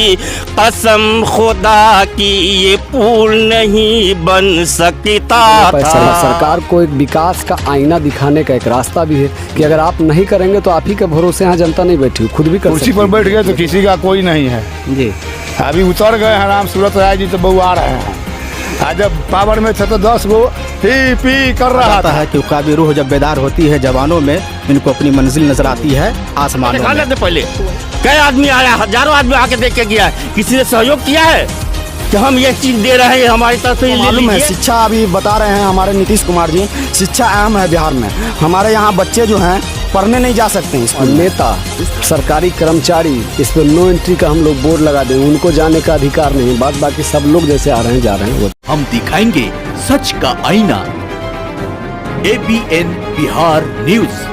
की कसम खुदा की ये पुल नहीं बन सकता था। सरकार को एक विकास का आईना दिखाने का एक रास्ता भी है कि अगर आप नहीं करेंगे तो आप ही के भरोसे यहाँ जनता नहीं बैठी, खुद भी कर कुर्सी पर बैठ गए तो किसी का कोई नहीं है जी। अभी उतर गए हैं राम सूरत राय जी तो बहु आ रहे हैं। आज जब पावर में थे तो 10 गो पी कर रहा था है कि उकाबी रूह जब बेदार होती है जवानों में, इनको अपनी मंजिल नजर आती है आसमानों में। पहले कई आदमी आया, हजारों आदमी आके देख के गया, किसी ने सहयोग किया है कि हम ये चीज दे रहे हैं हमारी तरफ से। मालूम है शिक्षा अभी बता रहे हैं हमारे नीतीश कुमार जी, शिक्षा अहम है बिहार में। हमारे यहाँ बच्चे जो हैं पढ़ने नहीं जा सकते हैं। और नेता सरकारी कर्मचारी इस पर नो एंट्री का हम लोग बोर्ड लगा दें, उनको जाने का अधिकार नहीं। बात बाकी सब लोग जैसे आ रहे हैं जा रहे हैं। हम दिखाएंगे सच का आईना। ABN Bihar news.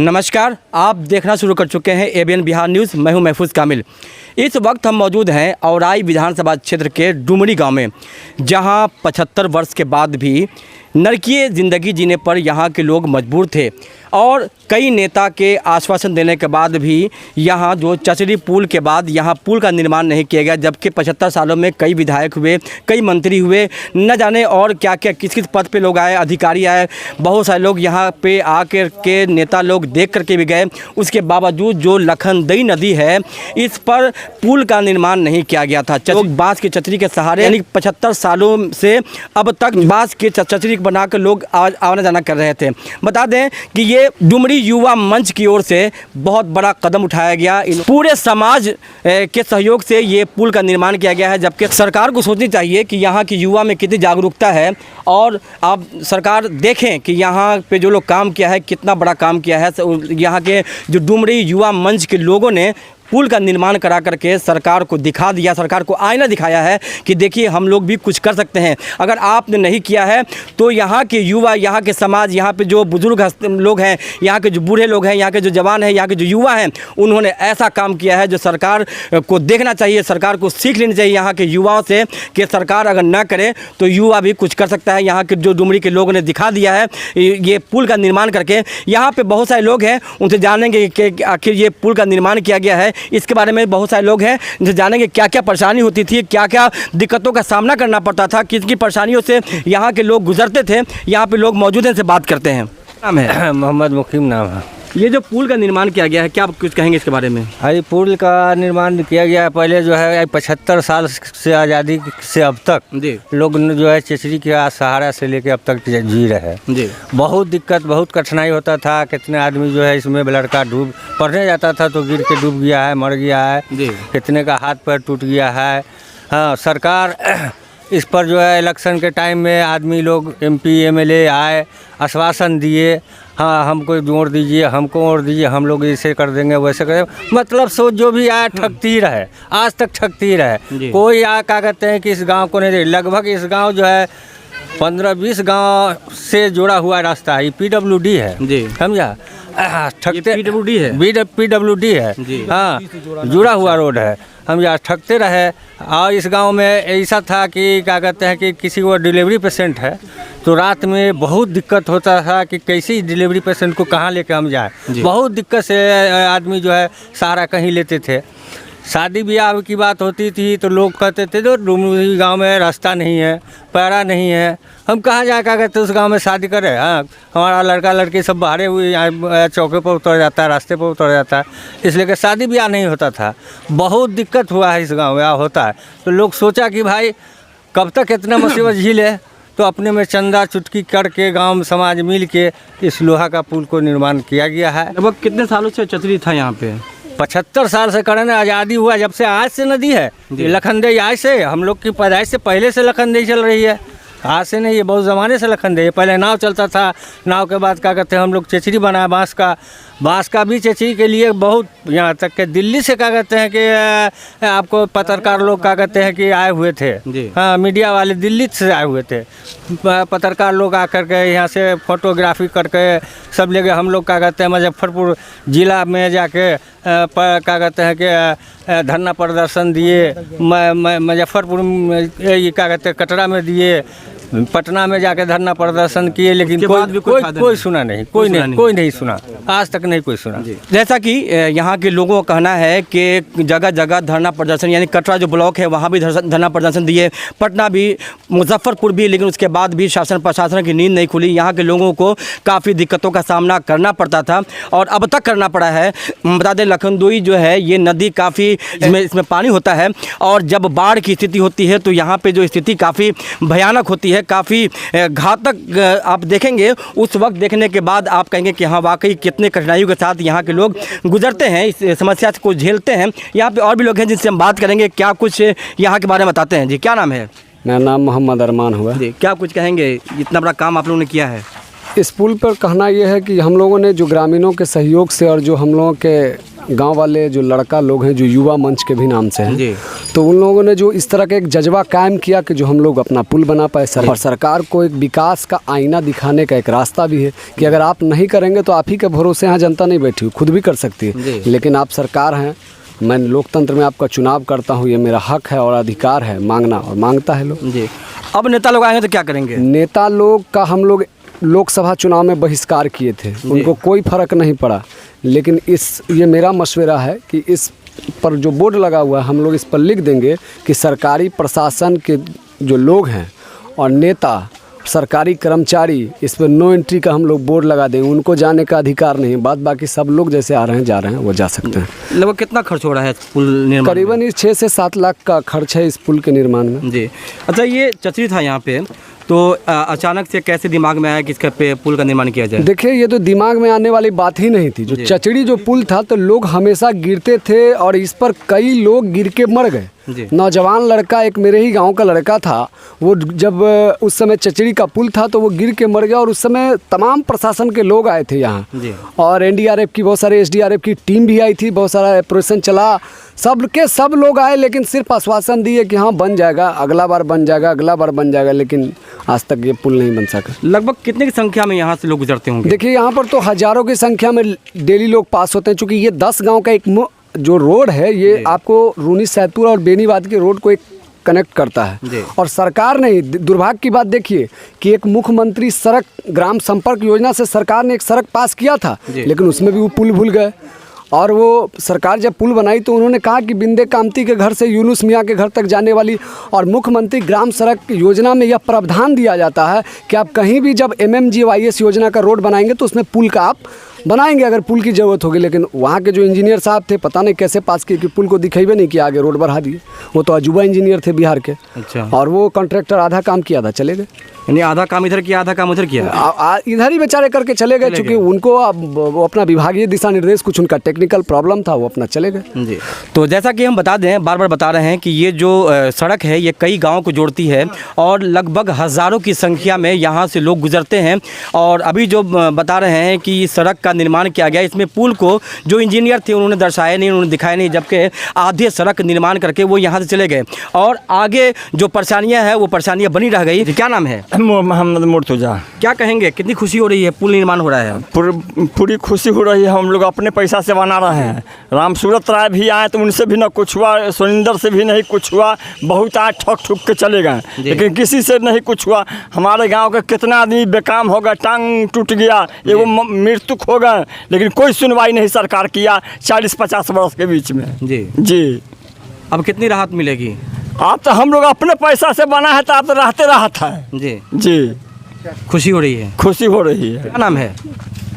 नमस्कार, आप देखना शुरू कर चुके हैं ABN बिहार न्यूज़। मैं हूं महफूज कामिल। इस वक्त हम मौजूद हैं औराई विधानसभा क्षेत्र के डुमरी गांव में, जहां 75 वर्ष के बाद भी नरकीय ज़िंदगी जीने पर यहां के लोग मजबूर थे और कई नेता के आश्वासन देने के बाद भी यहां जो चचरी पुल के बाद यहां पुल का निर्माण नहीं किया गया, जबकि 75 सालों में कई विधायक हुए, कई मंत्री हुए, न जाने और क्या क्या किस किस पद पे लोग आए, अधिकारी आए, बहुत सारे लोग यहां पे आकर के नेता लोग देख करके भी गए। उसके बावजूद जो लखनदेई नदी है इस पर पुल का निर्माण नहीं किया गया था। लोग बाँस की चचरी के सहारे यानी 75 सालों से अब तक बाँस की चचरी बनाकर लोग आना जाना कर रहे थे। बता दें कि ये डुमरी युवा मंच की ओर से बहुत बड़ा कदम उठाया गया। पूरे समाज के सहयोग से ये पुल का निर्माण किया गया है, जबकि सरकार को सोचनी चाहिए कि यहाँ की युवा में कितनी जागरूकता है। और आप सरकार देखें कि यहाँ पे जो लोग काम किया है कितना बड़ा काम किया है। यहाँ के जो डुमरी युवा मंच के लोगों ने पुल का निर्माण करा करके सरकार को दिखा दिया, सरकार को आईना दिखाया है कि देखिए हम लोग भी कुछ कर सकते हैं। अगर आपने नहीं किया है तो यहाँ के युवा, यहाँ के समाज, यहाँ पे जो बुजुर्ग लोग हैं, यहाँ के जो बूढ़े लोग हैं, यहाँ के जो जवान हैं, यहाँ के जो युवा हैं, उन्होंने ऐसा काम किया है जो सरकार को देखना चाहिए, सरकार को सीख लेनी चाहिए यहाँ के युवाओं से कि सरकार अगर ना करे तो युवा भी कुछ कर सकता है। यहाँ के जो डुमरी के लोगों ने दिखा दिया है ये पुल का निर्माण करके। यहाँ पर बहुत सारे लोग हैं, उनसे जानेंगे कि आखिर ये पुल का निर्माण किया गया है, इसके बारे में बहुत सारे लोग हैं जो जानेंगे क्या क्या परेशानी होती थी, क्या क्या दिक्कतों का सामना करना पड़ता था, किस किस परेशानियों से यहाँ के लोग गुजरते थे। यहाँ पे लोग मौजूद हैं, से बात करते हैं। नाम है मोहम्मद मुकीम नाम है। ये जो पुल का निर्माण किया गया है, क्या आप कुछ कहेंगे इसके बारे में? ये पुल का निर्माण किया गया है पहले जो है 75 साल से आज़ादी से अब तक जी लोग जो है चचरी के सहारा से लेके अब तक जी रहे हैं जी। बहुत दिक्कत, बहुत कठिनाई होता था। कितने आदमी जो है इसमें लड़का डूब पढ़ने जाता था तो गिर के डूब गया है, मर गया है जी। कितने का हाथ पैर टूट गया है। हाँ, सरकार इस पर जो है इलेक्शन के टाइम में आदमी लोग MP MLA आए, आश्वासन दिए, हाँ हमको जोड़ दीजिए, हमको और दीजिए, हम लोग ऐसे कर देंगे वैसे कर देंगे। मतलब सोच जो भी आया ठगती रहे, आज तक ठगती रहे। कोई क्या कहते हैं कि इस गांव को नहीं दे। लगभग इस गांव जो है 15-20 गांव से जुड़ा हुआ रास्ता है। PWD है जी, समझा? ठगते PWD है, PWD है जी। हाँ, जुड़ा हुआ रोड है। हम यहाँ ठगते रहे। और इस गांव में ऐसा था कि क्या कहते हैं कि किसी को डिलीवरी पेशेंट है तो रात में बहुत दिक्कत होता था कि कैसे डिलीवरी पेशेंट को कहाँ लेकर हम जाए। बहुत दिक्कत से आदमी जो है सहारा कहीं लेते थे। शादी ब्याह की बात होती थी तो लोग कहते थे तो डुमरी गांव में रास्ता नहीं है, पैरा नहीं है, हम कहाँ जा क्या कहते उस गांव में शादी करें। हाँ, हमारा लड़का लड़की सब बाहर हुए यहाँ चौके पर उतर जाता है, रास्ते पर उतर जाता है, इसलिए कि शादी ब्याह नहीं होता था। बहुत दिक्कत हुआ है इस गाँव में होता है। तो लोग सोचा कि भाई कब तक इतना मुसीबत झीले, तो अपने में चंदा चुटकी करके गांव समाज मिल के इस लोहा का पुल को निर्माण किया गया है। लगभग कितने सालों से चचरी था यहाँ पे? 75 साल से करने आज़ादी हुआ जब से आज से नदी है। लखनदेई आज से, हम लोग की पैदाइश से पहले से लखनदेई चल रही है, आज से नहीं, ये बहुत ज़माने से लखनदेई। पहले नाव चलता था, नाव के बाद क्या कहते हैं हम लोग चचरी बनाया बांस का भी चचरी के लिए बहुत, यहाँ तक के दिल्ली से क्या कहते हैं कि आपको पत्रकार लोग क्या कहते हैं कि आए हुए थे। हाँ, मीडिया वाले दिल्ली से आए हुए थे, पत्रकार लोग आकर के यहाँ से फोटोग्राफी करके सब ले गए। हम लोग क्या कहते हैं मुजफ्फरपुर ज़िला में जाके क्या कहते हैं कि धरना प्रदर्शन दिए, मुजफ्फरपुर ये क्या कहते हैं कटरा में दिए, पटना में जाकर धरना प्रदर्शन किए, लेकिन उसके बाद भी कोई फायदा कोई नहीं। सुना नहीं, कोई सुना नहीं। कोई नहीं सुना, आज तक नहीं कोई सुना। जैसा कि यहाँ के लोगों का कहना है कि जगह जगह धरना प्रदर्शन, यानी कटरा जो ब्लॉक है वहाँ भी धरना प्रदर्शन दिए, पटना भी, मुजफ्फरपुर भी, लेकिन उसके बाद भी शासन प्रशासन की नींद नहीं खुली। यहाँ के लोगों को काफ़ी दिक्कतों का सामना करना पड़ता था और अब तक करना पड़ा है। बता दें, लखनदोई जो है ये नदी काफ़ी, इसमें पानी होता है और जब बाढ़ की स्थिति होती है तो यहाँ पे जो स्थिति काफ़ी भयानक होती है, काफ़ी घातक। आप देखेंगे उस वक्त देखने के बाद आप कहेंगे कि हाँ वाकई कितने कठिनाइयों के साथ यहाँ के लोग गुजरते हैं, इस समस्या को झेलते हैं। यहाँ पे और भी लोग हैं जिनसे हम बात करेंगे, क्या कुछ यहाँ के बारे में बताते हैं। जी क्या नाम है? मेरा नाम मोहम्मद अरमान हुआ। जी क्या कुछ कहेंगे, इतना बड़ा काम आप लोगों ने किया है? इस पुल पर कहना यह है कि हम लोगों ने जो ग्रामीणों के सहयोग से और जो हम लोगों के गांव वाले जो लड़का लोग हैं जो युवा मंच के भी नाम से हैं जी, तो उन लोगों ने जो इस तरह का एक जज्बा कायम किया कि जो हम लोग अपना पुल बना पाए और सरकार को एक विकास का आईना दिखाने का एक रास्ता भी है कि अगर आप नहीं करेंगे तो आप ही के भरोसे यहाँ जनता नहीं बैठी हुई, खुद भी कर सकती है, लेकिन आप सरकार हैं, मैं लोकतंत्र में आपका चुनाव करता हूँ, ये मेरा हक है और अधिकार है मांगना, और मांगता है लोग। जी अब नेता लोग आएंगे तो क्या करेंगे? नेता लोग का हम लोग लोकसभा चुनाव में बहिष्कार किए थे, उनको कोई फर्क नहीं पड़ा, लेकिन ये मेरा मशवरा है कि इस पर जो बोर्ड लगा हुआ है हम लोग इस पर लिख देंगे कि सरकारी प्रशासन के जो लोग हैं और नेता, सरकारी कर्मचारी, इस पर नो एंट्री का हम लोग बोर्ड लगा देंगे, उनको जाने का अधिकार नहीं है। बाकी सब लोग जैसे आ रहे हैं जा रहे हैं वो जा सकते हैं। लगभग कितना खर्च हो रहा है पुल निर्माण? करीबन इस 6 से 7 लाख का खर्च है इस पुल के निर्माण में। जी अच्छा, ये चचरी था यहाँ पे, तो अचानक से कैसे दिमाग में आया कि इसका पुल का निर्माण किया जाए? देखिए ये तो दिमाग में आने वाली बात ही नहीं थी। जो चचड़ी जो पुल था तो लोग हमेशा गिरते थे और इस पर कई लोग गिर के मर गए। नौजवान लड़का, एक मेरे ही गांव का लड़का था, वो जब उस समय चचड़ी का पुल था तो वो गिर के मर गया और उस समय तमाम प्रशासन के लोग आए थे यहाँ और एनडीआरएफ की, बहुत सारे एसडीआरएफ की टीम भी आई थी, बहुत सारा ऑपरेशन चला, सब लोग आए, लेकिन सिर्फ आश्वासन दिए कि हाँ बन जाएगा, अगला बार बन जाएगा, अगला बार बन जाएगा, लेकिन आज तक ये पुल नहीं बन सका। लगभग कितने की संख्या में यहाँ से लोग गुजरते होंगे? देखिए यहाँ पर तो हजारों की संख्या में डेली लोग पास होते हैं, चूँकि ये 10 गाँव का एक जो रोड है ये आपको रूनी सैदपुर और बेनीबाद के रोड को एक कनेक्ट करता है और सरकार ने, दुर्भाग्य की बात देखिए कि एक मुख्यमंत्री सड़क ग्राम संपर्क योजना से सरकार ने एक सड़क पास किया था, लेकिन उसमें भी वो पुल भूल गए। और वो सरकार जब पुल बनाई तो उन्होंने कहा कि बिंदे कामती के घर से यूनुस मियाँ के घर तक जाने वाली और मुख्यमंत्री ग्राम सड़क योजना में यह प्रावधान दिया जाता है कि आप कहीं भी जब MMGYS योजना का रोड बनाएंगे तो उसमें पुल का आप बनाएंगे अगर पुल की ज़रूरत होगी। लेकिन वहाँ के जो इंजीनियर साहब थे पता नहीं कैसे पास किए कि पुल को दिखेबे नहीं किया, आगे रोड बढ़ा दिए। वो तो अजूबा इंजीनियर थे बिहार के। अच्छा। और वो कॉन्ट्रैक्टर आधा काम किया था, चले गए। यानी आधा काम इधर किया, आधा काम उधर किया, इधर ही बेचारे करके चले गए, चूँकि उनको वो अपना विभागीय दिशा निर्देश, कुछ उनका टेक्निकल प्रॉब्लम था, वो अपना चले गए। जी तो जैसा कि हम बता दें, बार बार बता रहे हैं कि ये जो सड़क है ये कई गाँव को जोड़ती है और लगभग हज़ारों की संख्या में यहाँ से लोग गुजरते हैं। और अभी जो बता रहे हैं कि सड़क का निर्माण किया गया, इसमें पुल को जो इंजीनियर थे उन्होंने दर्शाया नहीं, उन्होंने दिखाया नहीं, जबकि आधे सड़क निर्माण करके वो यहाँ से चले गए और आगे जो परेशानियाँ हैं वो परेशानियाँ बनी रह गई। क्या नाम है? मोहम्मद मुर्तजा। क्या कहेंगे, कितनी खुशी हो रही है, पुल निर्माण हो रहा है? पूरी खुशी हो रही है, हम लोग अपने पैसा से बना रहे हैं। राम सूरत राय भी आए तो उनसे भी ना कुछ हुआ, सुनिंदर से भी नहीं कुछ हुआ, बहुत आए ठोक ठुक के चले गए, लेकिन किसी से नहीं कुछ हुआ। हमारे गांव के कितना आदमी बेकाम हो गए, टांग टूट गया, एगो मृत्यु हो गए, लेकिन कोई सुनवाई नहीं सरकार किया 40-50 वर्ष के बीच में। जी अब कितनी राहत मिलेगी? आप तो हम लोग अपने पैसा से बना है तो आप तो रहते राहत है। जी खुशी हो रही है? खुशी हो रही है। क्या नाम है?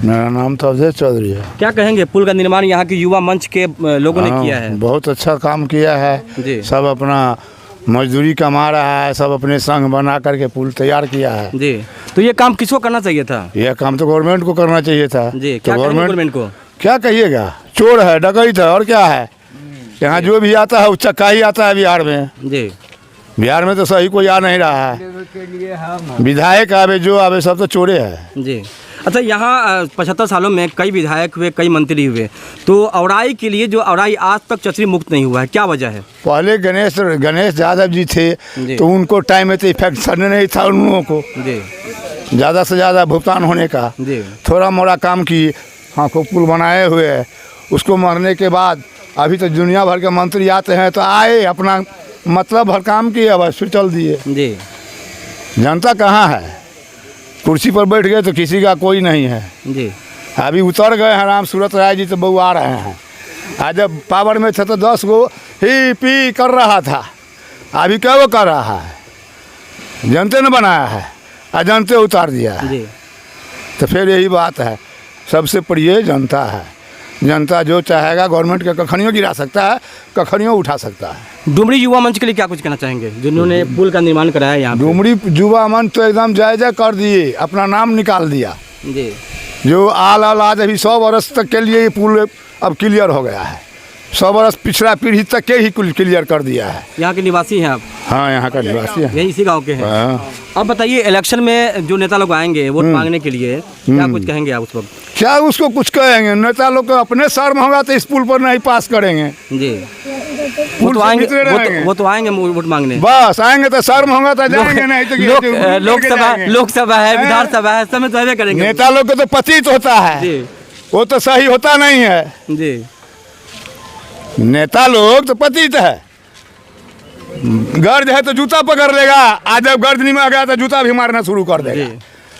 मेरा नाम तो अजय चौधरी है। क्या कहेंगे, पुल का निर्माण यहाँ के युवा मंच के लोगों ने किया है? बहुत अच्छा काम किया है, सब अपना मजदूरी कमा रहा है, सब अपने संग बना करके पुल तैयार किया है। जी तो ये काम किसको करना चाहिए था? यह काम तो गवर्नमेंट को करना चाहिए था। जी तो क्या गवर्नमेंट को क्या कहिएगा, चोर है, डकैत है, और क्या है। यहाँ जो भी आता है वो चक्का ही आता है बिहार में। जी बिहार में तो सही कोई आ नहीं रहा है, विधायक आवे जो आवे सब तो चोरे है। जी अच्छा, यहाँ 75 सालों में कई विधायक हुए, कई मंत्री हुए, तो औराई के लिए जो औराई आज तक चचरी मुक्त नहीं हुआ है, क्या वजह है? पहले गणेश यादव जी थे तो उनको टाइम में तो इफेक्ट नहीं था उन लोगों को, ज़्यादा से ज़्यादा भुगतान होने का। थोड़ा मोड़ा काम की, हाँ को पुल बनाए हुए है, उसको मरने के बाद अभी तो दुनिया भर के मंत्री आते हैं तो आए अपना मतलब भर काम किए, बस फिर चल दिए। जी जनता कहाँ है? कुर्सी पर बैठ गए तो किसी का कोई नहीं है जी अभी उतर गए हैं राम सूरत राय जी तो बहु आ रहे हैं। आज जब पावर में थे तो 10 गो ही पी कर रहा था, अभी क्या वो कर रहा है? जनते ने बनाया है और जनते उतार दिया है। जी तो फिर यही बात है, सबसे प्रिय जनता है। जनता जो चाहेगा गवर्नमेंट के कखनियों गिरा सकता है, कखनियों उठा सकता है। डुमरी युवा मंच के लिए क्या कुछ कहना चाहेंगे जिन्होंने पुल का निर्माण कराया यहाँ पे? डुमरी युवा मंच तो एकदम जायजा कर दिए, अपना नाम निकाल दिया। जी जो आल आज अभी 100 वर्ष तक के लिए ये पुल अब क्लियर हो गया है। 100 वर्ष पिछड़ा पीढ़ी तक के ही क्लियर कर दिया है। यहाँ के निवासी हैं आप? हाँ, यहाँ का निवासी है। यही इसी गांव के हैं। हाँ। अब बताइए, इलेक्शन में जो नेता लोग आएंगे वोट मांगने के लिए, क्या कुछ कहेंगे आप उस वक्त? क्या उसको कुछ कहेंगे? नेता लोग को अपने शर्म होगा तो इस पुल पर नहीं पास करेंगे। जी पुल से भीतरे रहेंगे। वो तो आएंगे वोट मांगने। बस आएंगे तो शर्म होगा तो जाएंगे, नहीं तो लोकसभा है, विधानसभा है, सब में तो ऐसे करेंगे। नेता लोग को तो पतित होता है, जी वो तो सही होता नहीं है। जी नेता लोग तो पतित है, गर्ज है तो जूता पकड़ लेगा, आज जब गर्ज नहीं में आ गया तो जूता भी मारना शुरू कर देगा।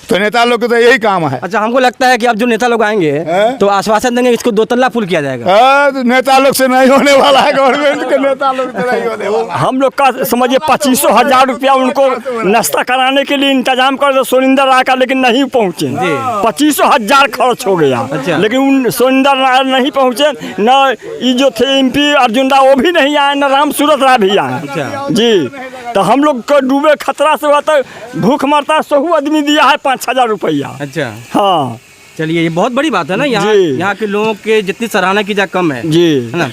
तो नेता लोग को तो यही काम है। अच्छा, हमको लगता है कि अब जो नेता लोग आएंगे तो आश्वासन देंगे इसको 2 तल्ला पुल किया जाएगा। तो नेता लोग से नहीं होने वाला है, गवर्नमेंट के नेता लोग से नहीं होने वाला। हम लोग का समझिए 25,000 रुपया उनको नाश्ता कराने के लिए इंतजाम कर दो सोनिंदर राय का, लेकिन नहीं पहुँचे। 25,000 खर्च हो गया। अच्छा। लेकिन उन सोनिंदर राय नहीं पहुँचे, न ये जो थे MP अर्जुन राव वो भी नहीं आए, न राम सूरत राय भी आए। अच्छा। जी, तो हम लोग को डूबे खतरा से हुआ तो भूख मरता 100 आदमी दिया है 5,000 रुपया। अच्छा, हाँ चलिए, ये बहुत बड़ी बात है ना। यहाँ के लोगों के जितनी सराहना की जाए कम है जी, है ना।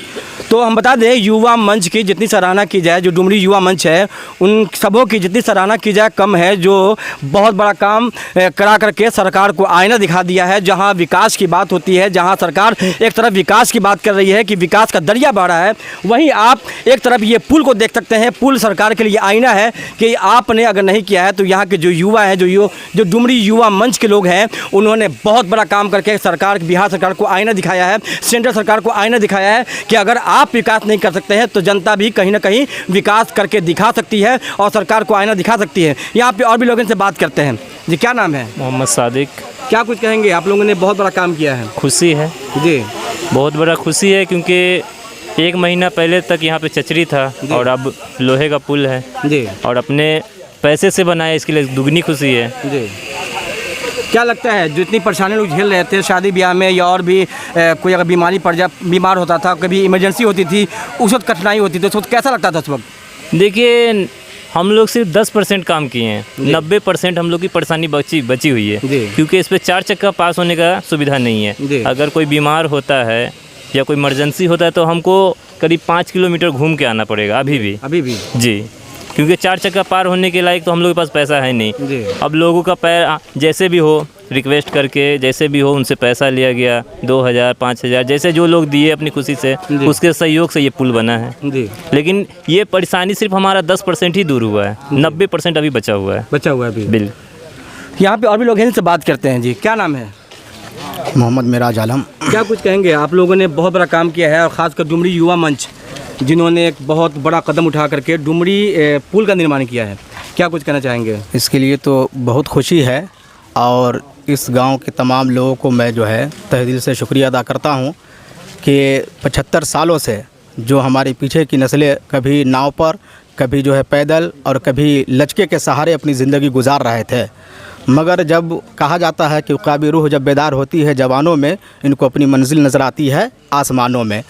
तो हम बता दें, युवा मंच की जितनी सराहना की जाए, जो डुमरी युवा मंच है, उन सबों की जितनी सराहना की जाए कम है, जो बहुत बड़ा काम करा करके सरकार को आईना दिखा दिया है। जहां विकास की बात होती है, जहां सरकार एक तरफ विकास की बात कर रही है कि विकास का दरिया बह रहा है, वहीं आप एक तरफ ये पुल को देख सकते हैं। पुल सरकार के लिए आईना है कि आपने अगर नहीं किया है तो यहाँ के जो युवा हैं, जो डुमरी युवा मंच के लोग हैं, उन्होंने बहुत बड़ा काम करके सरकार, बिहार सरकार को आईना दिखाया है, सेंट्रल सरकार को आईना दिखाया है कि अगर आप विकास नहीं कर सकते हैं तो जनता भी कहीं ना कहीं विकास करके दिखा सकती है और सरकार को आईना दिखा सकती है। यहाँ पे और भी लोगों से बात करते हैं। जी, क्या नाम है? मोहम्मद सादिक। क्या कुछ कहेंगे? आप लोगों ने बहुत बड़ा काम किया है। खुशी है जी, बहुत बड़ा खुशी है, क्योंकि 1 महीना पहले तक यहाँ पे चचरी था और अब लोहे का पुल है जी, और अपने पैसे से बनाया, इसके लिए दुगनी खुशी है जी। क्या लगता है, जो इतनी परेशानी लोग झेल रहे थे शादी ब्याह में या और भी कोई अगर बीमार होता था, कभी इमरजेंसी होती थी, उस वक्त कठिनाई होती थी, उस वक्त कैसा लगता था उस वक्त? देखिए, हम लोग सिर्फ 10% काम किए हैं, 90% हम लोग की परेशानी बची हुई है, क्योंकि इस पर 4 चक्का पास होने का सुविधा नहीं है। अगर कोई बीमार होता है या कोई इमरजेंसी होता है तो हमको करीब 5 किलोमीटर घूम के आना पड़ेगा अभी भी जी, क्योंकि 4 चक्का पार होने के लायक तो हम लोग के पास पैसा है नहीं। अब लोगों का पैर जैसे भी हो, रिक्वेस्ट करके जैसे भी हो उनसे पैसा लिया गया, 2,000 5,000 जैसे जो लोग दिए अपनी खुशी से, उसके सहयोग से ये पुल बना है। लेकिन ये परेशानी सिर्फ हमारा 10% ही दूर हुआ है, 90% अभी बचा हुआ है अभी। बिल। यहाँ पे और भी लोग हैं, इनसे बात करते हैं। जी, क्या नाम है? मोहम्मद मिराज आलम। क्या कुछ कहेंगे? आप लोगों ने बहुत बड़ा काम किया है, और ख़ासकर डुमरी युवा मंच जिन्होंने एक बहुत बड़ा कदम उठा करके डुमरी पुल का निर्माण किया है, क्या कुछ कहना चाहेंगे? इसके लिए तो बहुत खुशी है और इस गांव के तमाम लोगों को मैं जो है तहे दिल से शुक्रिया अदा करता हूं कि 75 सालों से जो हमारे पीछे की नस्लें कभी नाव पर, कभी जो है पैदल और कभी लचके के सहारे अपनी ज़िंदगी गुजार रहे थे, मगर जब कहा जाता है कि उक़ाबी रूह जब बेदार होती है जवानों में, इनको अपनी मंजिल नज़र आती है आसमानों में।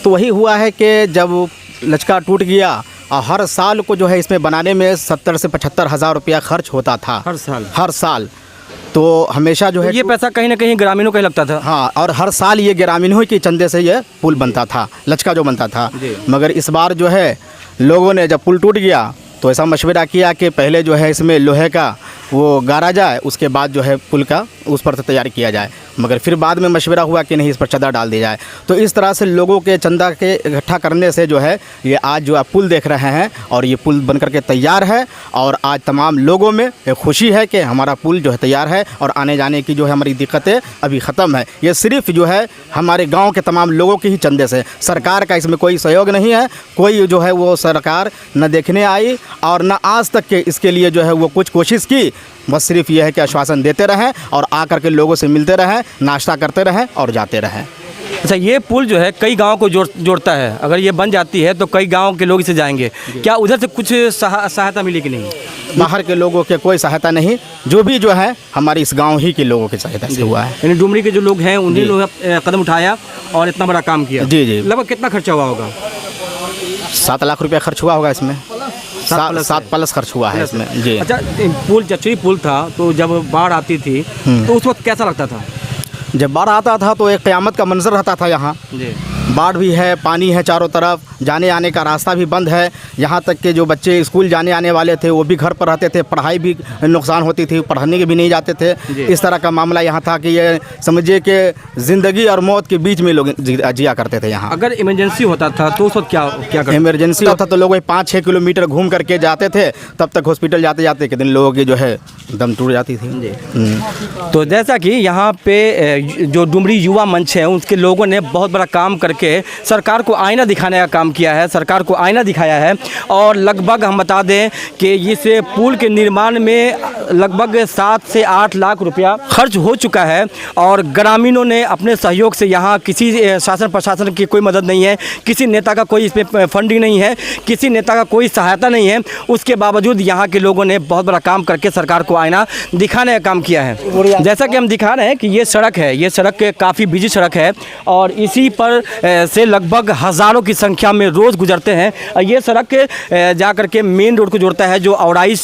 तो वही हुआ है कि जब लचका टूट गया और हर साल को जो है इसमें बनाने में 70 से 75 हज़ार रुपया खर्च होता था हर साल। तो हमेशा जो है ये पैसा कहीं ना कहीं ग्रामीणों का ही लगता था। हाँ, और हर साल ये ग्रामीणों के चंदे से ये पुल बनता था, लचका जो बनता था। मगर इस बार जो है लोगों ने जब पुल टूट गया तो ऐसा मशवरा किया कि पहले जो है इसमें लोहे का वो गाड़ा जाए, उसके बाद जो है पुल का उस पर से तैयार किया जाए। मगर फिर बाद में मशवरा हुआ कि नहीं, इस पर चंदा डाल दी जाए। तो इस तरह से लोगों के चंदा के इकट्ठा करने से जो है ये आज जो आप पुल देख रहे हैं और ये पुल बन करके तैयार है। और आज तमाम लोगों में एक खुशी है कि हमारा पुल जो है तैयार है और आने जाने की जो है हमारी दिक्कतें अभी ख़त्म है। ये सिर्फ जो है हमारे गांव के तमाम लोगों के ही चंदे से, सरकार का इसमें कोई सहयोग नहीं है। कोई जो है वो सरकार न देखने आई और न आज तक के इसके लिए जो है वो कुछ कोशिश की। बस सिर्फ ये है कि आश्वासन देते रहें और आकर के लोगों से मिलते रहें, नाश्ता करते रहें और जाते रहें। अच्छा, ये पुल जो है कई गाँव को जोड़ता है, अगर ये बन जाती है तो कई गाँव के लोग इसे जाएंगे। क्या उधर से कुछ सहायता मिली कि नहीं? बाहर के लोगों के कोई सहायता नहीं, जो भी जो है हमारे इस गांव ही के लोगों की सहायता से हुआ है। यानी डुमरी के जो लोग हैं उन्हीं लोग कदम उठाया और इतना बड़ा काम किया। जी जी। लगभग कितना खर्चा हुआ होगा? 7 लाख रुपया खर्च हुआ होगा इसमें। 7+ खर्च हुआ है इसमें जी। अच्छा, पुल चचरी पुल था तो जब बाढ़ आती थी तो उस वक्त कैसा लगता था? जब बाढ़ आता था तो एक क़यामत का मंजर रहता था यहाँ। बाढ़ भी है, पानी है चारों तरफ, जाने आने का रास्ता भी बंद है। यहाँ तक के जो बच्चे स्कूल जाने आने वाले थे वो भी घर पर रहते थे, पढ़ाई भी नुकसान होती थी, पढ़ने के भी नहीं जाते थे। इस तरह का मामला यहाँ था कि ये समझिए कि ज़िंदगी और मौत के बीच में लोग जिया करते थे यहाँ। अगर इमरजेंसी होता था तो उस वक्त क्या करते? इमरजेंसी होता तो लोग 5-6 किलोमीटर घूम करके जाते थे, तब तक हॉस्पिटल जाते जाते कितने लोगों की जो है दम टूट जाती थी। तो जैसा कि यहाँ पे जो डुमरी युवा मंच है उसके लोगों ने बहुत बड़ा काम करके सरकार को आईना दिखाने का काम किया है, सरकार को आईना दिखाया है। और लगभग हम बता दें कि इस पुल के निर्माण में लगभग 7 से 8 लाख रुपया खर्च हो चुका है। और ग्रामीणों ने अपने सहयोग से, यहाँ किसी शासन प्रशासन की कोई मदद नहीं है, किसी नेता का कोई इसमें फंडिंग नहीं है, किसी नेता का कोई सहायता नहीं है, उसके बावजूद यहाँ के लोगों ने बहुत बड़ा काम करके सरकार को आईना दिखाने का काम किया है। जैसा कि हम दिखा रहे हैं कि ये सड़क है, ये सड़क काफ़ी बिजी सड़क है और इसी पर से लगभग हज़ारों की संख्या में रोज़ गुजरते हैं। ये सड़क जा कर के मेन रोड को जोड़ता है, जो औराई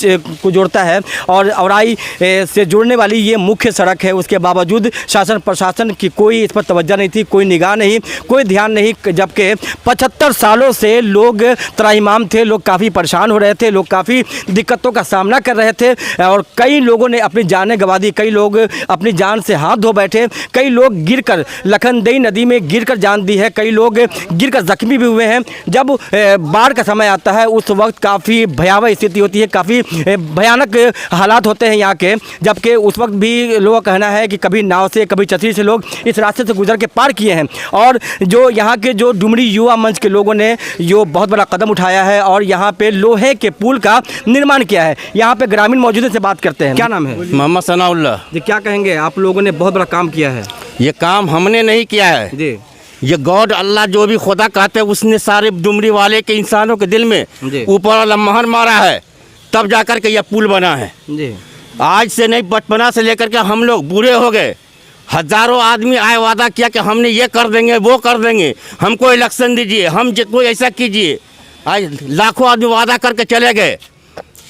को जोड़ता है और औराई से जोड़ने वाली ये मुख्य सड़क है। उसके बावजूद शासन प्रशासन की कोई इस पर तवज्जो नहीं थी, कोई निगाह नहीं, कोई ध्यान नहीं। जबकि 75 सालों से लोग त्राहिमाम थे, लोग काफ़ी परेशान हो रहे थे, लोग काफ़ी दिक्कतों का सामना कर रहे थे और कई लोगों ने अपनी जानें गंवा दी, कई लोग अपनी जान से हाथ धो बैठे, कई लोग गिरकर लखनदेई नदी में गिरकर जान दी है, कई लोग गिरकर जख्मी भी हुए हैं। जब बाढ़ का समय आता है उस वक्त काफ़ी भयावह स्थिति होती है, काफ़ी भयानक हालात होते हैं यहाँ के। जबकि उस वक्त भी लोगों का कहना है कि कभी नाव से, कभी छतरी से लोग इस रास्ते से गुजर के पार किए हैं। और जो यहाँ के जो डुमरी युवा मंच के लोगों ने जो बहुत बड़ा कदम उठाया है और यहाँ पे लोहे के पुल का निर्माण किया है। यहाँ पे ग्रामीण मौजूद हैं, से बात करते हैं। क्या नाम है? मोहम्मद सनाउल्लाह जी। क्या कहेंगे, आप लोगों ने बहुत बड़ा काम किया है? ये काम हमने नहीं किया है जी, ये गॉड अल्लाह जो भी खुदा कहते हैं उसने सारे डुमरी वाले के इंसानों के दिल में ऊपर वाला महर मारा है, तब जाकर के यह पुल बना है जी। आज से नहीं, बचपना से लेकर के हम लोग बूढ़े हो गए। हज़ारों आदमी आए, वादा किया कि हमने ये कर देंगे, वो कर देंगे, हमको इलेक्शन दीजिए, हम कोई ऐसा कीजिए। आज लाखों आदमी वादा करके चले गए।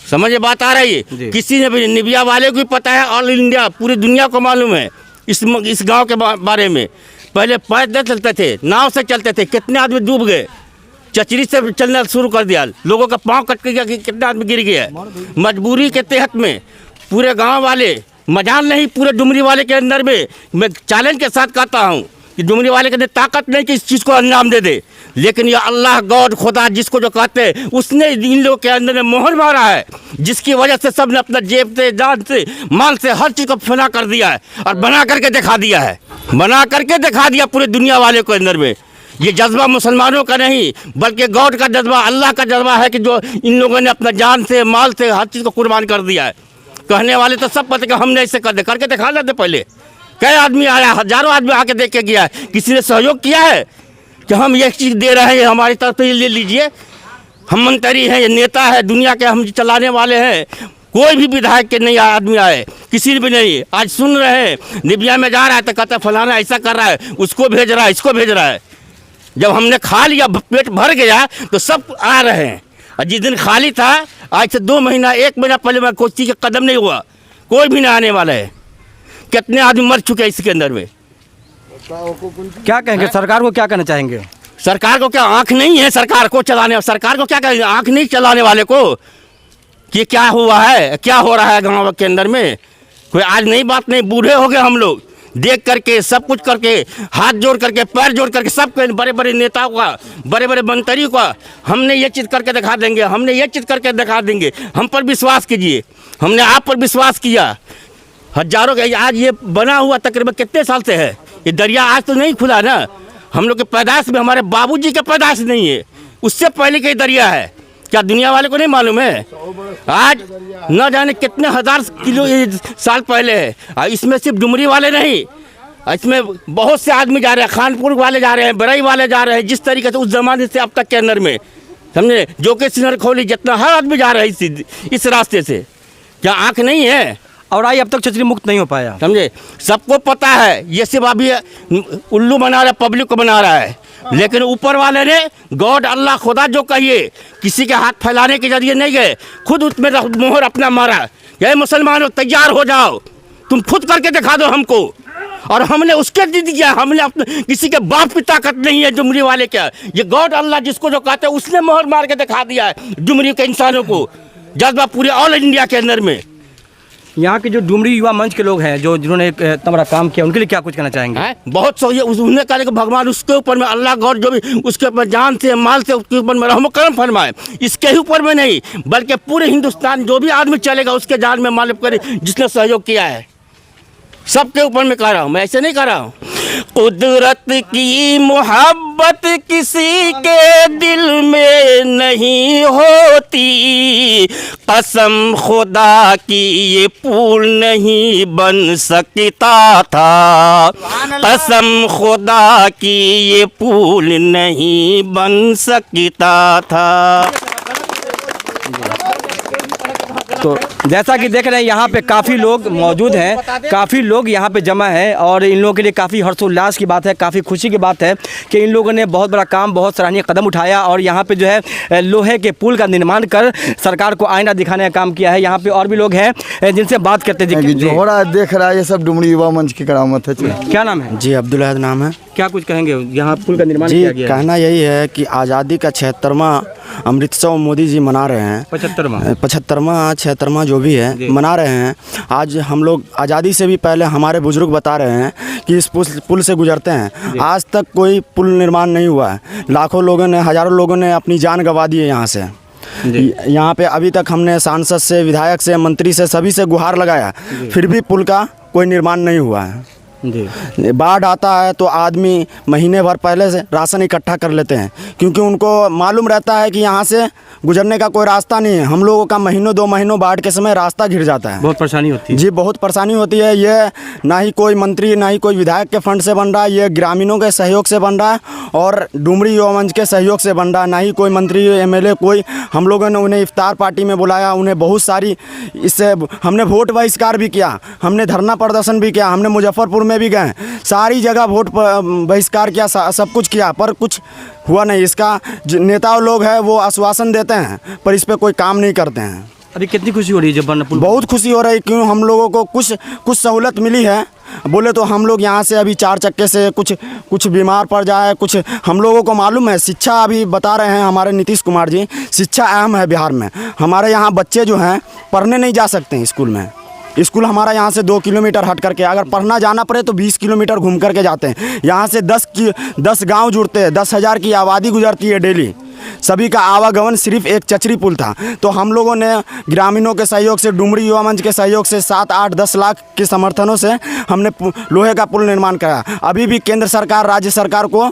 समझे बात आ रही है? किसी ने भी, निबिया वाले को भी पता है, ऑल इंडिया पूरी दुनिया को मालूम है इस गांव के बारे में। पहले पैदल चलते थे, नाव से चलते थे, कितने आदमी डूब गए। चचरी से चलना शुरू कर दिया, लोगों का पाँव कट गया, कितना आदमी गिर गया। मजबूरी के तहत में पूरे गांव वाले, मजाल नहीं पूरे डुमरी वाले के अंदर में, मैं चैलेंज के साथ कहता हूं कि डुमरी वाले के अंदर ताकत नहीं कि इस चीज़ को अंजाम दे दे, लेकिन ये अल्लाह गॉड खुदा जिसको जो कहते हैं उसने इन लोगों के अंदर में मोहर मारा है, जिसकी वजह से सब ने अपना जेब से, जान से, माल से हर चीज़ को फना कर दिया है और बना करके दिखा दिया है, बना करके दिखा दिया पूरे दुनिया वाले को अंदर में। ये जज्बा मुसलमानों का नहीं बल्कि गॉड का जज्बा, अल्लाह का जज्बा है कि जो इन लोगों ने अपना जान से, माल से हर चीज़ को कुर्बान कर दिया है। कहने वाले तो सब पता कि हमने ऐसे कर दे, करके दिखा लेते। पहले कई आदमी आया, हज़ारों आदमी आके देख के गया है, किसी ने सहयोग किया है कि हम ये चीज़ दे रहे हैं, हमारी तरफ से ले लीजिए, हम मंत्री हैं, ये नेता है, दुनिया के हम चलाने वाले हैं। कोई भी विधायक के नहीं आदमी आए, किसी ने भी नहीं। आज सुन रहे हैं, निबिया में जा रहा है तो कहता फलाना ऐसा कर रहा है, उसको भेज रहा है, इसको भेज रहा है। जब हमने खा लिया, पेट भर गया तो सब आ रहे हैं। और जिस दिन खाली था, आज से 2 महीना 1 महीना पहले मैं कोई चीज़ का कदम नहीं हुआ, कोई भी ना आने वाला है। कितने आदमी मर चुके हैं इसके अंदर में। क्या कहेंगे, सरकार को क्या कहना चाहेंगे? सरकार को क्या आंख नहीं है? सरकार को चलाने, सरकार को क्या कहेंगे? आंख नहीं चलाने वाले को कि क्या हुआ है, क्या हो रहा है गाँव के अंदर में। कोई आज नई बात नहीं, बूढ़े हो गए हम लोग, देख करके सब कुछ करके, हाथ जोड़ करके, पैर जोड़ करके, सब बड़े बड़े नेताओं का, बड़े बड़े मंत्रियों का हमने ये चीज़ करके दिखा देंगे, हमने ये चीज़ करके दिखा देंगे। हम पर विश्वास कीजिए, हमने आप पर विश्वास किया। हजारों के आज ये बना हुआ तकरीबन कितने साल से है ये दरिया, आज तो नहीं खुला ना। हम लोग के पैदाइश में, हमारे बाबूजी के पैदाइश नहीं है, उससे पहले का दरिया है। क्या दुनिया वाले को नहीं मालूम है? आज न जाने कितने हजार साल पहले है। इसमें सिर्फ डुमरी वाले नहीं, इसमें बहुत से आदमी जा रहे हैं, खानपुर वाले जा रहे हैं, बरई वाले जा रहे हैं। जिस तरीके से उस जमाने से अब तक के अंदर में, समझे, जो कि सिनर खोली जितना हर आदमी जा रहा है इस रास्ते से। क्या आँख नहीं है? और आई अब तक छतरी मुक्त नहीं हो पाया, समझे। सबको पता है ये सिर्फ अभी उल्लू बना रहा है, पब्लिक को बना रहा है। लेकिन ऊपर वाले ने गॉड, अल्लाह, खुदा जो कहिए, किसी के हाथ फैलाने के जरिए नहीं गए, खुद उसमें मोहर अपना मारा। ये मुसलमानों तैयार हो जाओ, तुम खुद करके दिखा दो हमको। और हमने उसके दे दिया, हमने अपने किसी के बाप की ताकत नहीं है डुमरी वाले क्या। ये गॉड, अल्लाह जिसको जो कहते हैं, उसने मोहर मार के दिखा दिया है डुमरी के इंसानों को, जज्बा पूरे ऑल इंडिया के अंदर में। यहाँ के जो डुमरी युवा मंच के लोग हैं, जो जिन्होंने इतना बड़ा काम किया, उनके लिए क्या कुछ कहना चाहेंगे? बहुत सही है। उन्होंने कहा कि भगवान उसके ऊपर में, अल्लाह गॉड जो भी उसके ऊपर जान से, माल से, उसके ऊपर में रहम करम फरमाए। इसके ही ऊपर में नहीं, बल्कि पूरे हिंदुस्तान जो भी आदमी चलेगा उसके जान में मालिक करे, जिसने सहयोग किया है, सबके ऊपर में कह रहा हूँ, मैं ऐसे नहीं कह रहा हूँ। कुदरत की मोहब्बत किसी के दिल में नहीं होती, कसम खुदा की ये पुल नहीं बन सकता था, कसम खुदा की ये पुल नहीं बन सकता था। तो जैसा कि देख रहे हैं यहाँ पे काफ़ी लोग मौजूद हैं, काफ़ी लोग यहाँ पे जमा हैं और इन लोगों के लिए काफ़ी हर्षोल्लास की बात है, काफ़ी खुशी की बात है कि इन लोगों ने बहुत बड़ा काम, बहुत सराहनीय कदम उठाया और यहाँ पे जो है लोहे के पुल का निर्माण कर सरकार को आईना दिखाने का काम किया है। यहाँ पे और भी लोग हैं जिनसे बात करते हैं। जो हो रहा है देख रहा है, ये सब डुमरी युवा मंच की करामत है। क्या नाम है? जी अब्दुल अहद नाम है। क्या कुछ कहेंगे? यहाँ पुल का निर्माण किया गया है। कहना यही है कि आज़ादी का 76वां अमृतसर मोदी जी मना रहे हैं। 75वां जो भी है मना रहे हैं। आज हम लोग आज़ादी से भी पहले हमारे बुजुर्ग बता रहे हैं कि इस पुल से गुजरते हैं। आज तक कोई पुल निर्माण नहीं हुआ है। लाखों लोगों ने, हज़ारों लोगों ने अपनी जान गंवा दी है यहाँ से। यहाँ पे अभी तक हमने सांसद से, विधायक से, मंत्री से, सभी से गुहार लगाया, फिर भी पुल का कोई निर्माण नहीं हुआ है। बाढ़ आता है तो आदमी महीने भर पहले से राशन इकट्ठा कर लेते हैं, क्योंकि उनको मालूम रहता है कि यहाँ से गुजरने का कोई रास्ता नहीं है। हम लोगों का महीनों 2 महीनों बाढ़ के समय रास्ता घिर जाता है। बहुत परेशानी होती है। जी बहुत परेशानी होती है। ये ना ही कोई मंत्री, ना ही कोई विधायक के फंड से बन रहा है, ये ग्रामीणों के सहयोग से बन रहा है और डुमरी युवा मंच के सहयोग से बन रहा है। ना ही कोई मंत्री, MLA, कोई। हम लोगों ने उन्हें इफ्तार पार्टी में बुलाया, उन्हें बहुत सारी, इससे हमने वोट बहिष्कार भी किया, हमने धरना प्रदर्शन भी किया, हमने मुजफ्फरपुर में भी गए, सारी जगह वोट बहिष्कार किया, सब कुछ किया, पर कुछ हुआ नहीं। इसका नेता लोग हैं वो आश्वासन देते हैं पर इस पे कोई काम नहीं करते हैं। अभी कितनी खुशी हो रही है जब बनना पुल? बहुत खुशी हो रही है, क्यों हम लोगों को कुछ सहूलत मिली है। बोले तो हम लोग यहाँ से अभी 4 चक्के से कुछ बीमार पड़ जाए, कुछ हम लोगों को मालूम है। शिक्षा अभी बता रहे हैं हमारे नीतीश कुमार जी, शिक्षा अहम है बिहार में। हमारे यहाँ बच्चे जो हैं पढ़ने नहीं जा सकते हैं स्कूल में। स्कूल हमारा यहाँ से 2 किलोमीटर हट करके, अगर पढ़ना जाना पड़े तो 20 किलोमीटर घूम करके जाते हैं। यहाँ से 10 गांव जुड़ते हैं, 10,000 की आबादी गुजरती है डेली। सभी का आवागमन सिर्फ एक चचरी पुल था। तो हम लोगों ने ग्रामीणों के सहयोग से, डुमरी युवा मंच के सहयोग से 7, 8, 10 लाख के समर्थनों से हमने लोहे का पुल निर्माण करा। अभी भी केंद्र सरकार, राज्य सरकार को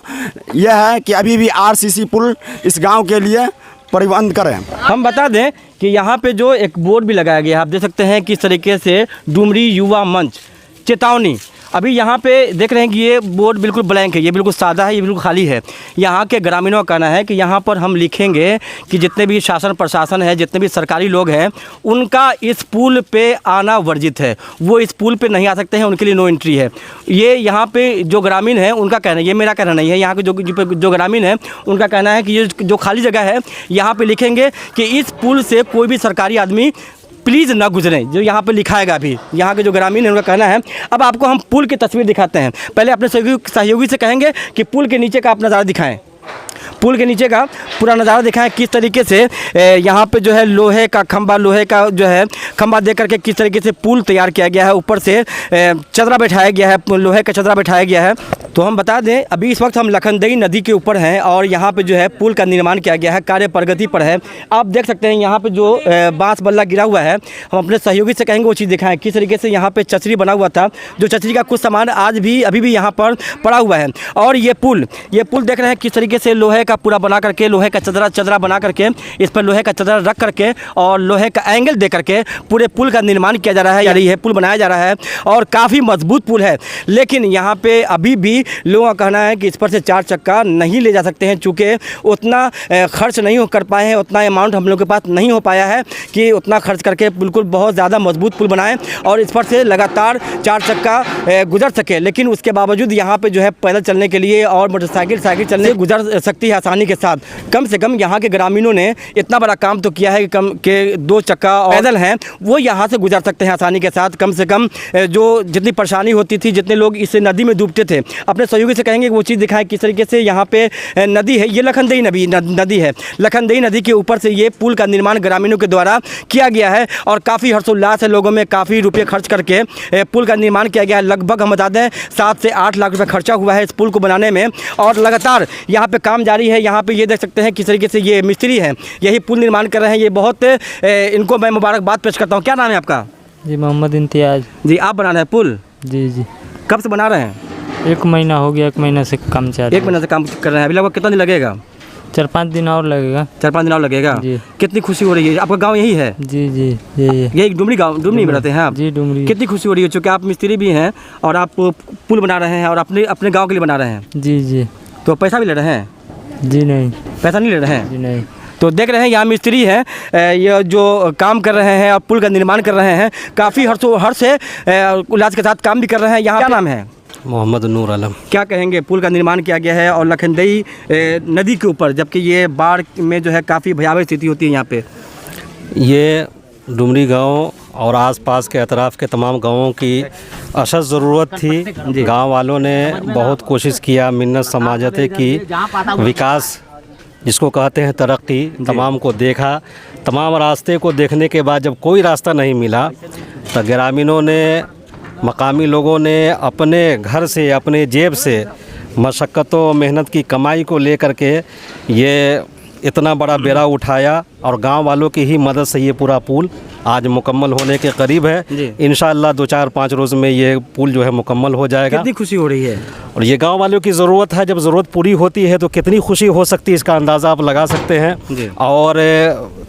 यह है कि अभी भी RCC पुल इस गाँव के लिए प्रबंध करें। हम बता दें कि यहाँ पे जो एक बोर्ड भी लगाया गया है, आप देख सकते हैं किस तरीके से डुमरी युवा मंच चेतावनी। अभी यहाँ पे देख रहे हैं कि ये बोर्ड बिल्कुल ब्लैंक है, ये बिल्कुल सादा है, ये बिल्कुल खाली है। यहाँ के ग्रामीणों का कहना है कि यहाँ पर हम लिखेंगे कि जितने भी शासन प्रशासन है, जितने भी सरकारी लोग हैं, उनका इस पुल पे आना वर्जित है। वो इस पुल पे नहीं आ सकते हैं, उनके लिए नो एंट्री है। ये यहाँ पे जो ग्रामीण है उनका कहना है, ये मेरा कहना नहीं है, यहाँ के जो ग्रामीण है उनका कहना है कि ये जो खाली जगह है यहाँ पर लिखेंगे कि इस पुल से कोई भी सरकारी आदमी प्लीज़ ना गुजरें, जो यहाँ पे लिखाएगा। भी यहाँ के जो ग्रामीण है उनका कहना है। अब आपको हम पुल की तस्वीर दिखाते हैं। पहले अपने सहयोगी से कहेंगे कि पुल के नीचे का आप नज़ारा दिखाएं। पुल के नीचे का पूरा नज़ारा दिखाएं किस तरीके से यहाँ पे जो है लोहे का जो है खंबा दे करके किस तरीके से पुल तैयार किया गया है। ऊपर से चदरा बैठाया गया है, लोहे का चदरा बैठाया गया है। तो हम बता दें अभी इस वक्त हम लखनदेई नदी के ऊपर हैं और यहाँ पे जो है पुल का निर्माण किया गया है, कार्य प्रगति पर है। आप देख सकते हैं यहाँ पे जो बांस बल्ला गिरा हुआ है, हम अपने सहयोगी से कहेंगे वो चीज़ दिखाएं किस तरीके से यहाँ पे चचरी बना हुआ था, जो चचरी का कुछ सामान आज भी अभी भी यहाँ पर पड़ा हुआ है। और ये पुल देख रहे हैं किस तरीके से लोहे का पूरा बना करके, लोहे का चदरा बना करके, इस पर लोहे का चदरा रख करके और लोहे का एंगल दे करके पूरे पुल का निर्माण किया जा रहा है, यानी यह पुल बनाया जा रहा है और काफ़ी मजबूत पुल है। लेकिन यहाँ पे अभी भी लोगों का कहना है कि इस पर से 4 चक्का नहीं ले जा सकते हैं, चूँकि उतना खर्च नहीं कर पाए हैं, उतना अमाउंट हम लोग के पास नहीं हो पाया है कि उतना खर्च करके बिल्कुल बहुत ज़्यादा मजबूत पुल बनाएं और इस पर से लगातार 4 चक्का गुजर सके। लेकिन उसके बावजूद यहाँ पे जो है पैदल चलने के लिए और मोटरसाइकिल चलने गुजर सकती है आसानी के साथ। कम से कम यहाँ के ग्रामीणों ने इतना बड़ा काम तो किया है कि 2 चक्का पैदल हैं वो यहाँ से गुजर सकते हैं आसानी के साथ। कम से कम जो जितनी परेशानी होती थी, जितने लोग इस नदी में डूबते थे, अपने सहयोगी से कहेंगे वो चीज़ दिखाएं किस तरीके से यहाँ पे नदी है, ये लखनदेई नदी है। लखनदेई नदी के ऊपर से ये पुल का निर्माण ग्रामीणों के द्वारा किया गया है और काफ़ी हर्षोल्लास है लोगों में, काफ़ी रुपये खर्च करके पुल का निर्माण किया गया है। लगभग हम बता दें 7 से 8 लाख रुपये खर्चा हुआ है इस पुल को बनाने में और लगातार यहाँ पे काम जारी है। यहाँ पे ये देख सकते हैं किस तरीके से ये मिस्त्री हैं, यही पुल निर्माण कर रहे हैं। ये बहुत इनको मैं मुबारकबाद पेश करता हूँ। क्या नाम है आपका? जी मोहम्मद इम्तियाज़। जी आप बना रहे हैं पुल? जी। कब से बना रहे हैं? 1 महीना हो गया, 1 महीना से काम चल रहा है। 1 महीने से काम कर रहे हैं। अभी लगभग कितना दिन लगेगा? 4-5 दिन और लगेगा। 4-5 दिन और लगेगा जी। कितनी खुशी हो रही है? आपका गांव यही है? जी यही डुमरी में रहते हैं आप? जी डुमरी। कितनी खुशी हो रही है चूँकि आप मिस्त्री भी हैं और आप पुल बना रहे हैं और अपने गाँव के लिए बना रहे हैं? जी। तो पैसा भी ले रहे हैं? जी नहीं, पैसा नहीं ले रहे हैं? जी नहीं। तो देख रहे हैं यहाँ मिस्त्री हैं, ये जो काम कर रहे हैं और पुल का निर्माण कर रहे हैं, काफ़ी हर्ष से उल्लास के साथ काम भी कर रहे हैं। यहाँ क्या नाम है? मोहम्मद नूर आलम। क्या कहेंगे? पुल का निर्माण किया गया है और लखनदेई नदी के ऊपर, जबकि ये बाढ़ में जो है काफ़ी भयावह स्थिति होती है यहाँ पे। ये डुमरी गांव और आसपास के अतराफ़ के तमाम गांवों की अशद ज़रूरत थी। गांव वालों ने बहुत कोशिश किया, मिन्नत समाजते की, विकास जिसको कहते हैं तरक्की, तमाम को देखा। तमाम रास्ते को देखने के बाद जब कोई रास्ता नहीं मिला तो ग्रामीणों ने, मकामी लोगों ने अपने घर से, अपने जेब से मशक्क़तों मेहनत की कमाई को लेकर के ये इतना बड़ा बेड़ा उठाया और गांव वालों की ही मदद से ये पूरा पुल आज मुकम्मल होने के करीब है। इंशाअल्लाह 2-4-5 रोज़ में ये पुल जो है मुकम्मल हो जाएगा। कितनी खुशी हो रही है? और ये गांव वालों की ज़रूरत है, जब ज़रूरत पूरी होती है तो कितनी खुशी हो सकती है इसका अंदाज़ा आप लगा सकते हैं। और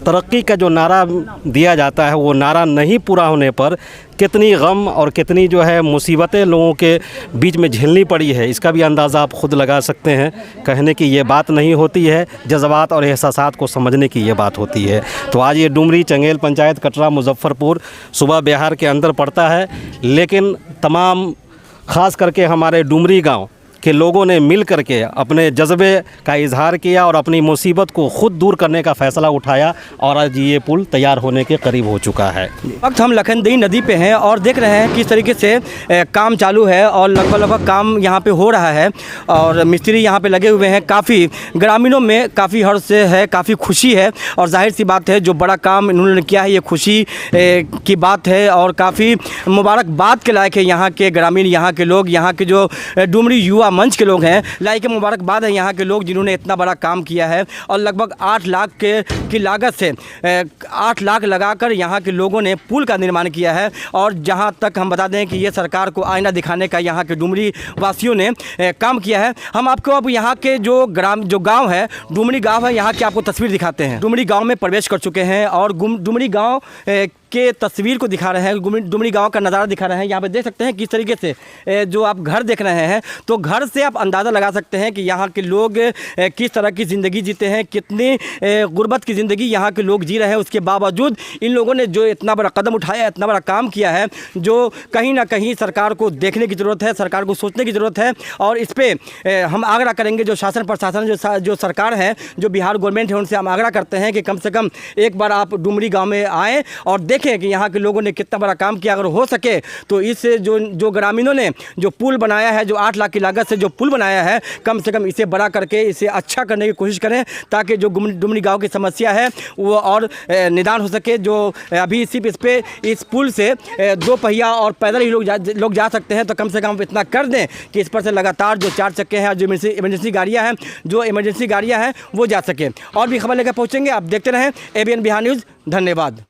तरक्की का जो नारा दिया जाता है वो नारा नहीं पूरा होने पर कितनी गम और कितनी जो है मुसीबतें लोगों के बीच में झेलनी पड़ी है, इसका भी अंदाज़ा आप खुद लगा सकते हैं। कहने की ये बात नहीं होती है, जज्बात और एहसासात को समझने की ये बात होती है। तो आज ये डुमरी चंगेल पंचायत कटरा मुजफ्फरपुर सूबा बिहार के अंदर पड़ता है, लेकिन तमाम ख़ास करके हमारे डुमरी गांव के लोगों ने मिल करके अपने जज्बे का इजहार किया और अपनी मुसीबत को खुद दूर करने का फ़ैसला उठाया और आज ये पुल तैयार होने के करीब हो चुका है। वक्त हम लखनदेई नदी पे हैं और देख रहे हैं किस तरीके से काम चालू है और लगभग काम यहाँ पे हो रहा है और मिस्त्री यहाँ पे लगे हुए हैं। काफ़ी ग्रामीणों में काफ़ी हर्ष है, काफ़ी खुशी है और जाहिर सी बात है जो बड़ा काम इन्होंने किया है ये खुशी की बात है और काफ़ी मुबारकबाद के लायक है। यहाँ के ग्रामीण, यहाँ के लोग, यहाँ के जो डुमरी युवा मंच के लोग हैं, लाइक मुबारकबाद है यहाँ के लोग जिन्होंने इतना बड़ा काम किया है और लगभग 8 लाख की लागत से 8 लाख लगाकर यहाँ के लोगों ने पुल का निर्माण किया है। और जहाँ तक हम बता दें कि ये सरकार को आईना दिखाने का यहाँ के डुमरी वासियों ने काम किया है। हम आपको अब यहाँ के जो गाँव है, डुमरी गाँव है, यहाँ की आपको तस्वीर दिखाते हैं। डुमरी गाँव में प्रवेश कर चुके हैं और डुमरी गाँव के तस्वीर को दिखा रहे हैं, डुमरी गांव का नज़ारा दिखा रहे हैं। यहाँ पे देख सकते हैं किस तरीके से जो आप घर देख रहे हैं, तो घर से आप अंदाज़ा लगा सकते हैं कि यहाँ के लोग किस तरह की ज़िंदगी जीते हैं, कितनी गुर्बत की ज़िंदगी यहाँ के लोग जी रहे हैं। उसके बावजूद इन लोगों ने जो इतना बड़ा कदम उठाया, इतना बड़ा काम किया है, जो कहीं ना कहीं सरकार को देखने की ज़रूरत है, सरकार को सोचने की ज़रूरत है। और इस पर हम आग्रह करेंगे, जो शासन प्रशासन, जो सरकार है, जो बिहार गवर्नमेंट है, उनसे हम आग्रह करते हैं कि कम से कम एक बार आप डुमरी गाँव में आएँ और देखें देखें कि यहाँ के लोगों ने कितना बड़ा काम किया। अगर हो सके तो इस जो ग्रामीणों ने जो पुल बनाया है, जो 8 लाख की लागत से जो पुल बनाया है, कम से कम इसे बड़ा करके इसे अच्छा करने की कोशिश करें, ताकि जो डुमरी गाँव की समस्या है वो और निदान हो सके। जो अभी सिर्फ इस पुल से 2 पहिया और पैदल ही लोग जा सकते हैं, तो कम से कम इतना कर दें कि इस पर से लगातार जो 4 चक्के हैं, जो इमरजेंसी गाड़ियाँ हैं वो जा सकें। और भी खबर लेकर पहुँचेंगे, आप देखते रहें ABN बिहार न्यूज़। धन्यवाद।